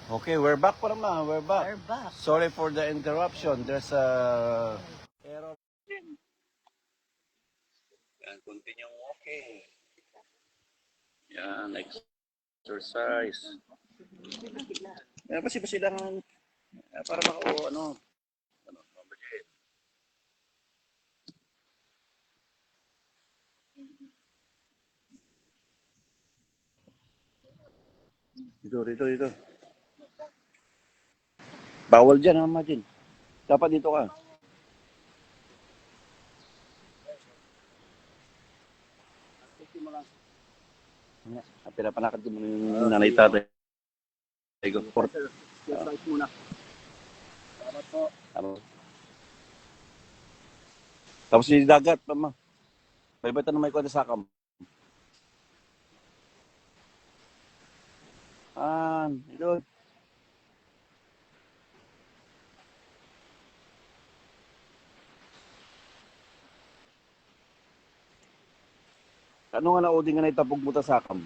Okay, we're back pa naman. We're back. We're back. Sorry for the interruption. There's a error. Yan, continue walking. Yan, exercise. Yan, pasi lang para mako, mabalik. Dito. Bawal dyan, Majin. Dapat dito ka. Pinapanakad ko muna yung nanay tatay ko. Exercise muna. Salamat po. Tapos yung dagat, mama. May bata na may kwenta sa akam. Ito. Ano nga na uding nga na itapog mo ta sa akam?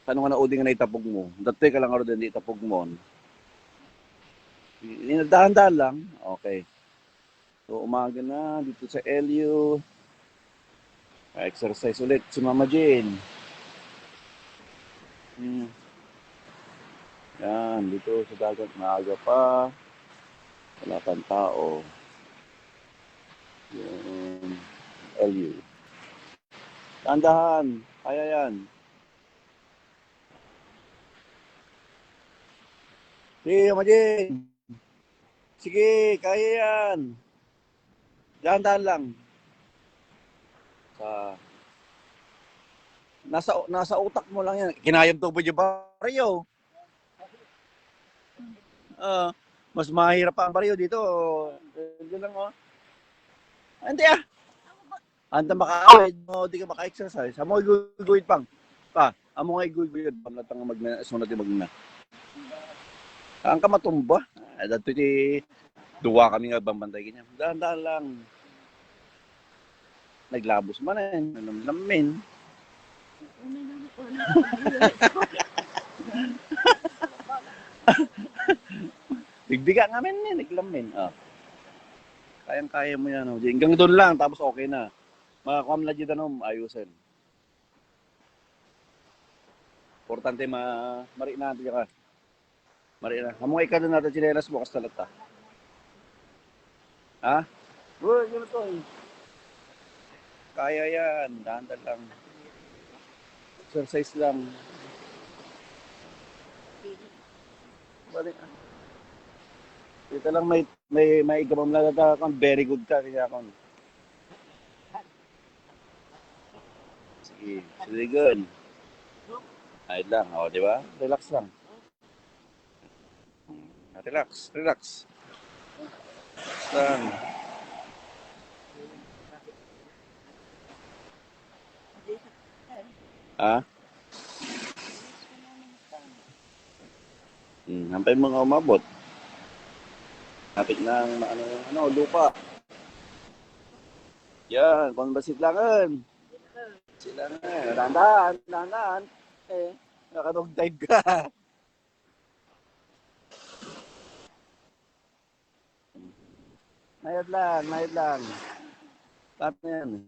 Ano nga na uding nga na itapog mo? Dati ka lang aro din itapog mo. Dahan-dahan lang. Okay. So umaga na dito sa LU. Exercise ulit si Mama Jane. Yan, dito sa dagat maaga pa. Wala pang tao. Yung LU. Dahan-dahan. Kaya yan. Sige, Mama Jane. Sige, kaya yan. Dahan-dahan lang. Nasa utak mo lang yan. Kinayam to ba yung baryo? Mas mahirap pa ang baryo dito. Dito lang, oh. Hindi ah. Anta maka-awid mo, di ka maka-exercise. Amo guguid pang. Amo nga guguid pang natang sunod yung magna. Ang ka matumba. Dato ti duwa kami nga bambantay ganyan. Dahan-dahan lang. Naglabos man eh. Namin. Bigbiga nga men eh. Naglamin. Kayang-kaya mo yan. Hanggang doon lang. Tapos okay na. Makakuha na dyan ayusin. Importante mari natin ka. Mari na. Hamong ikaw doon natin chinelas mo kas talata. Ha? Uy, yun to eh. Kaya yan. Dahan-dahan lang. Exercise lang. Balik. Dito lang may ikamam na kang very good ka kaya akong. Sige, very good. Ayun lang, di ba? Relax lang. Relax. Relax lang. Ha? Hampay mo nga umabot. Kapit na lupa. Yan, pambasit langan. Silangan. Dahan-dahan. Nakadog dive ka. Nayad lang. Tapos na yan.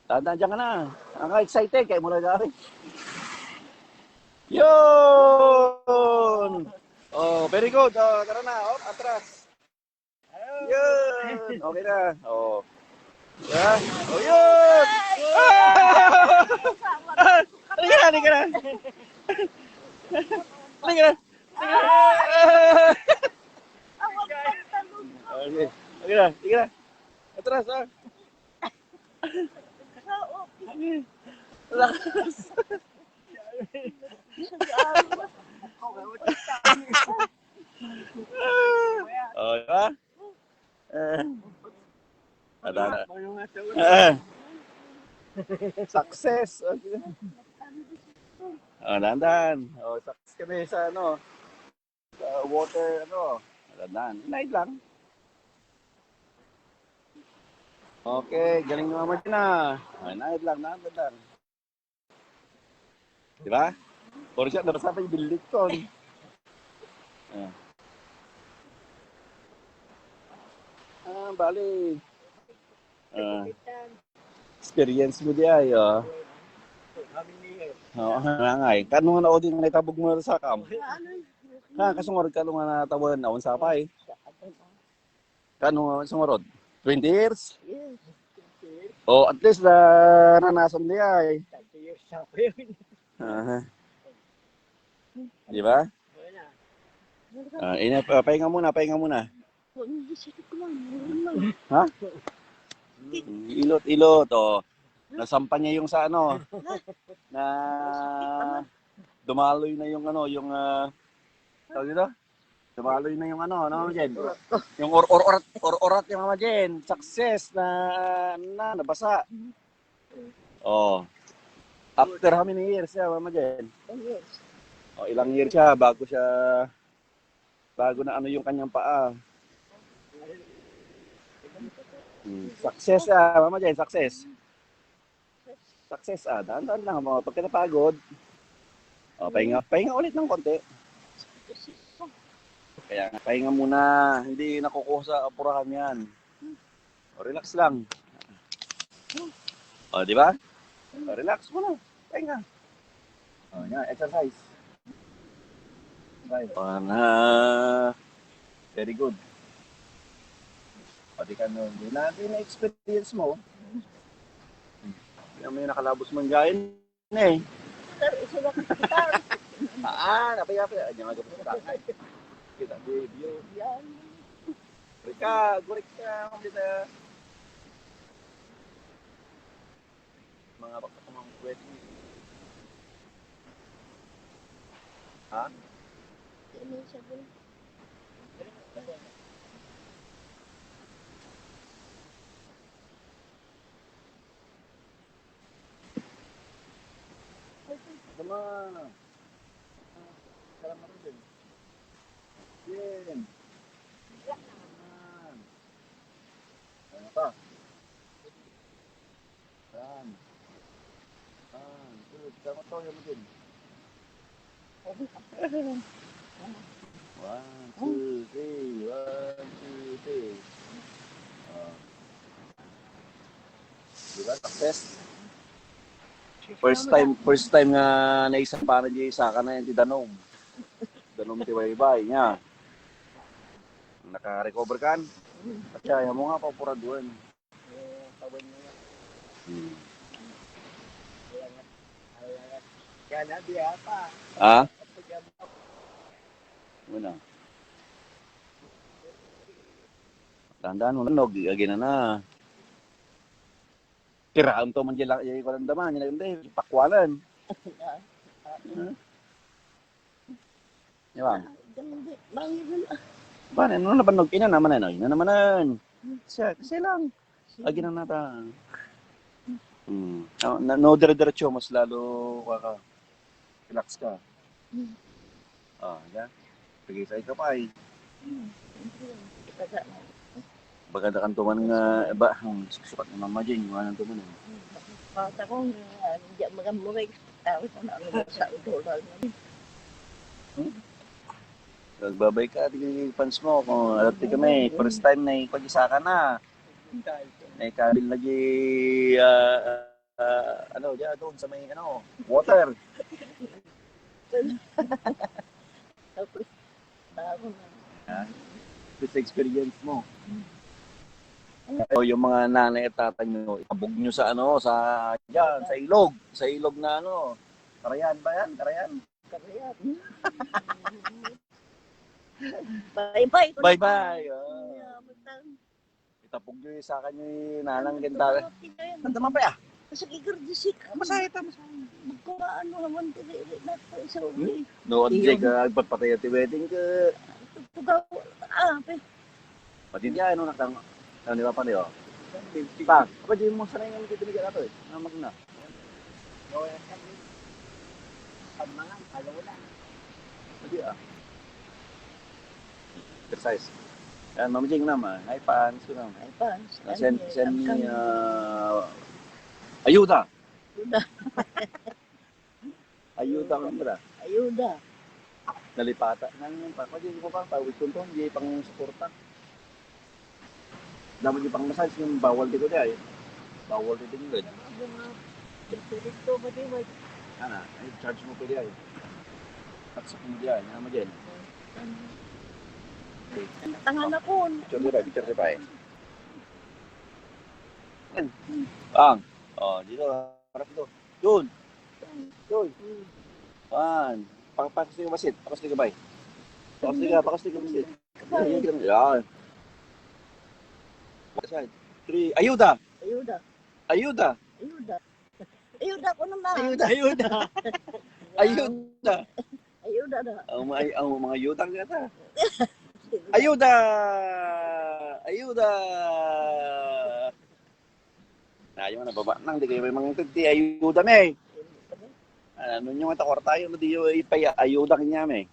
Dahan-dahan dyan ka na. Ang excited, kayo muna gari. Yun! Oh, very good. Tara na. Atras. Yun! Okay na. Yeah. Yun! Halika na. Okay. Sige na. Atras, Relax. Diba? Success. Dahan-dahan. Success kami sa sa water, dahan-dahan. Night lang. Okay, galing naman na. Night lang. Diba? Or siya, nabasa pa yung bilik ko. Ah, bali. Ah, experience mo di ay, Oo, nga eh. Kano nga na din naitabog mo sa kam? Kasungorod ka nga natawagan na unsa pa eh. Kano nga sungorod? 20 years? Oh, at least naranasan di ay. Aha. Di ba? Pahinga muna. Ha? Ilot. Oh. Nasampa niya yung sa ano, na dumaloy na yung tawag dito? Dumaloy na yung ano Jen? Yung orat yung mga Jen. Success na nabasa. Oh. After how many years siya, Mama Jen? 10 years. Oh, ilang years siya bago na ano yung kanyang paa. Success Mama Jen, success. Success dahan-dahan lang mo. Pag napagod, pahinga ulit ng konti. Kaya nga, pahinga muna. Hindi nakukuha sa apurahan yan. Relax lang. Di ba? Relax muna. Pahinga. Yan, exercise. Very good. Pati ka hindi natin na-experience mo. May nakalabos mong gain eh. Napaya. Diyan nga po sa kita video. Yan. Gurik ka. Kita. Mga pagkakamang pwede. Ha? Ano siya doon? Sama. Salamat din. Yan. Ano pa? Yan. Good. Sama to yung din. 1, 2, 3. 1, 2, 3. Diba? Success. First time nga naisang para di sa ka na yung Danom ti Waybay niya. Naka-recover kan? Kaya mo nga papura doon. Kaya na diya pa. Muna. Tandaan mo nanog, agin na. Tiraam to man dyan yung kalandaman, yun na pakwalan. Di ba? Ba, ano na banog? Ina naman na, ina naman na. Kasi lang. Agin na nata. No dire-diretso, mas lalo relax ka. Yan. Pagay sa ikaw pa ay. Baka na kantuman nga, sukat ng mama dyan, yung anong tuman. Mata ko, hindi magamurig. Tapos na sa utolan. Nagbabay ka, tigil fans mo. Kung alam kami, first time na pag-isa ka na. Kabil lagi, dyan doon sa may, water. Tapos, bago na. This experience mo. Yung mga nanay at tatay nyo, itabog nyo sa sa ilog. Sa ilog na Karayan ba yan? Karayan. Bye-bye. Bye-bye. Itapog nyo sa kanya nanang ganda. Nandaman pa ya? Sa kikardisik. Masahit. Magkumaan mo naman. Nasa uli. No, Jake, agpatpatay at wedding ka. Tugaw. Pati diya, di ba pa niyo? Pa, kapag di mo sanay nga magkibigyan nato magna. Pagmangang, kalula. Pwede exercise. Yan, mamijing naman. Hi, fans ko naman. Ay, fans. Send me ayuda. Ayuda ka ba? Ayuda. Nalipata. Nang pagpagin ko pa, pawis ko to, hindi pang suporta. Dapat yung pang massage, yung bawal dito niya eh. Bawal dito niya. Dito ba di ba? Ano, ay charge mo pa diya eh. At sa kong diya, ano mo dyan? Tangan ako. Picture di ba eh. Bang! Oh, dito, harap dito. Doon! Doon! Pan! Pakas ka basit, pakas ka bay. Pakas ka basit. Yan. Side. 3. Ayuda! Ayuda. Ayuda! Ayuda. Ayuda ko naman. Ayuda! Ayuda! Ayuda na. Ang mga yutang nata. Ayuda! Ayuda! Ayaw na baba nang di kayo may mga titi ayuda me. Ano nyo mata korta yung di yo ipay ayuda kanya me.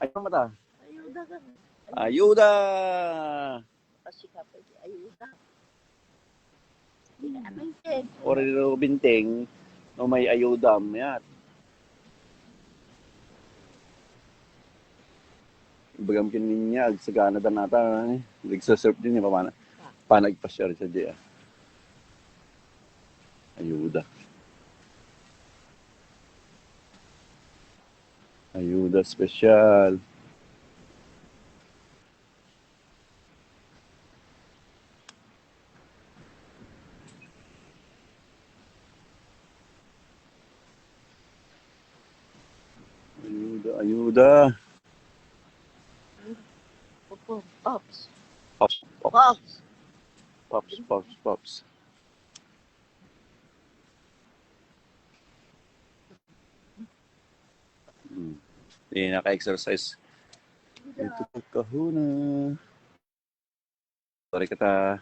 Ayaw mata. Ayuda ka. Ayuda! Kasi kapag ayuda. Hindi na naman din. Orero binteng no may ayuda yan. Bagam kin niya sa Canada nata nagsasurf din niya pa nagpa-share sa dia. Ayuda. Ayuda special. Ayuda. Pops. Pops. Pops. Pops. Hindi naka-exercise. Ito po kahuna. Sorry kata.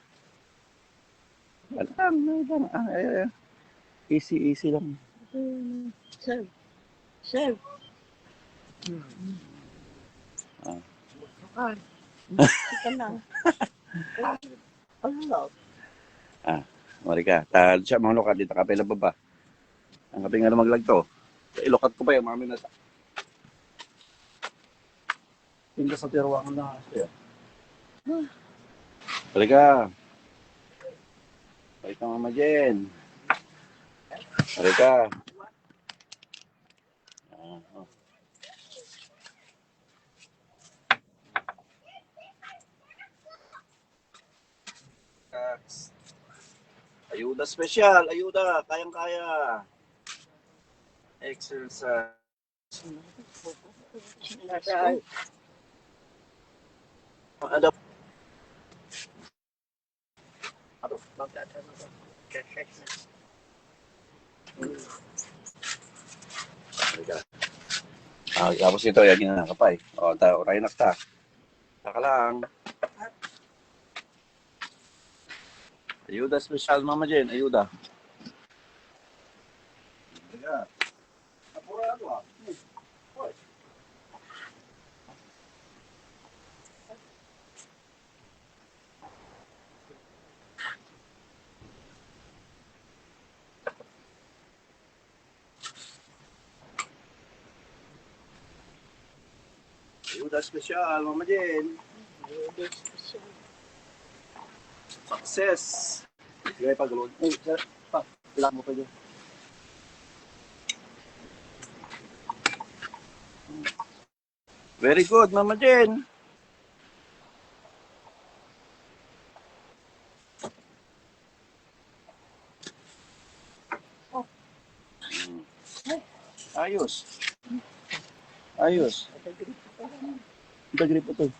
Alam. Easy lang. Serve. Serve. Ah. Ika na. Ano? Sorry ka. Tal siya mga lokat dito kapila baba. Ang kaping nga maglag to. Ilokat ko pa yung mami na sa. Hindi sa tiruangan na. Sorry ka. Sorry ka mama Jen. Sorry ka. Ayuda special, ayuda, kayang-kaya. Exercise. Ano? Tapos ito, yan yung nakapay. O, tayo nakta. Saka lang. Ayuda special, Mama Jen, ayuda. Ayuda special, Mama Jen. Ayuda special. Success. Sige, pag-load. Sir, ilang mo pa dyan. Very good, Mama Jen. Ayos. Dagri po to.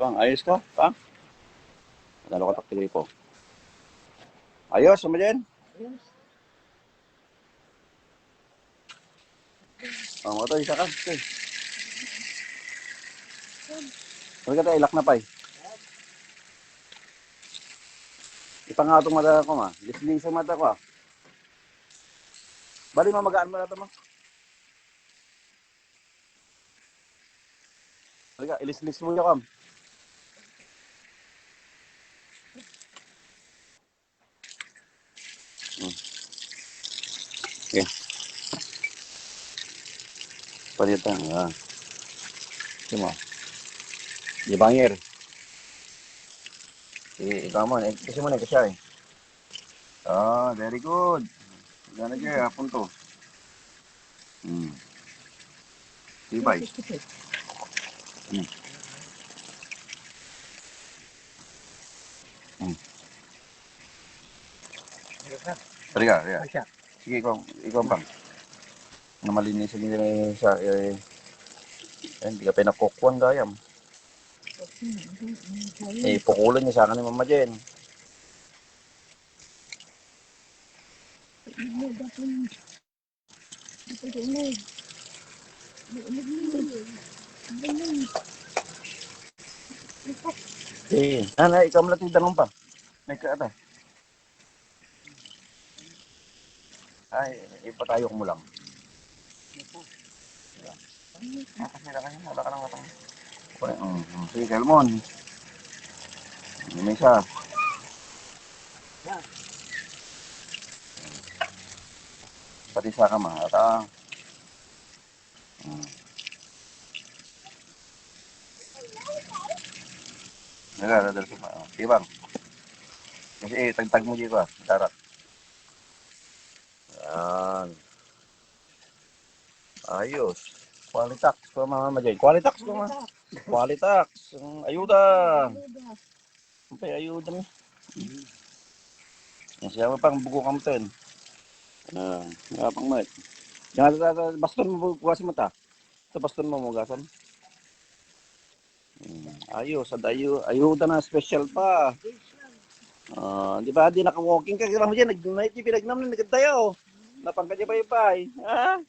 Pang, ayos ka? Pang? Nalo ka taktigri po. Ayos, Mama Jen. Mga to, isa ka. Huwag ka tayo, ilak na pa eh. Ipangatong mata ko ma. Lislisang mata ko ah. Bali mamagaan mo na ito ma. Halika, ilis-lis mo yung kam. Okay. Palitan. Ito mo. Di banger. Ikaw mo. Kasi mo na kasi. Very good. Gana dyan. Hapon to. Tibay. Hmm. Hmm. Tariga. Sige, ikaw pang. Na malinisan nila sa hindi ka pinakukuhan gayam. Pukulan niya sa akin ni Mama Jen. Ikaw mo natin danong pa. Nagkaata. Ipatayo ko mo lang. Kasi wala ka lang matang. Sige, Kalmon. May isa. Pati sa kama. Nagdadal sa mga. Sige bang. Kasi tagtag mo dito darat. Yan. Ayos. Qualitax ko Mama Jen. Qualitax ko ma. Qualitax. Ayuda. May ayuda mo. Siya mo pang buko kamten. Pang mat. Baston mo bukasin mo ta. Sa baston mo mugasan. Ayos. Ayuda na special pa. Di ba? Di naka-walking ka. Kaya mo dyan. Nag-night yung pinagnam na nagkatayo. Napangkadya-pay-pay. Ha?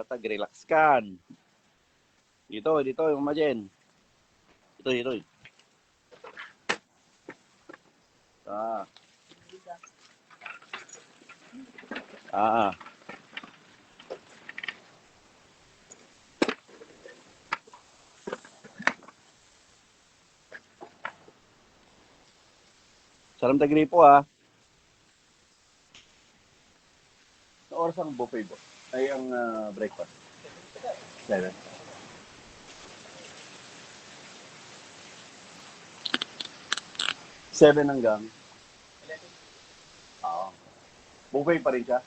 Relax kan. Dito, yung majen. Dito. Ah. Ah. Salam tagripo Sa oras ang buffet bo. Ay ang breakfast. 7. 7 hanggang. Buffet pa rin siya.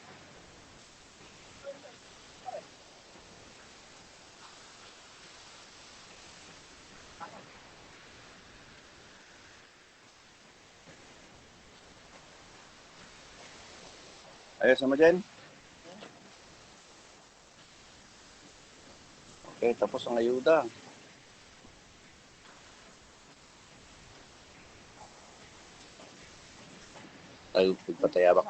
Ayos naman dyan. Okay, tapos ang ayuda. Tayo, pagpatayabak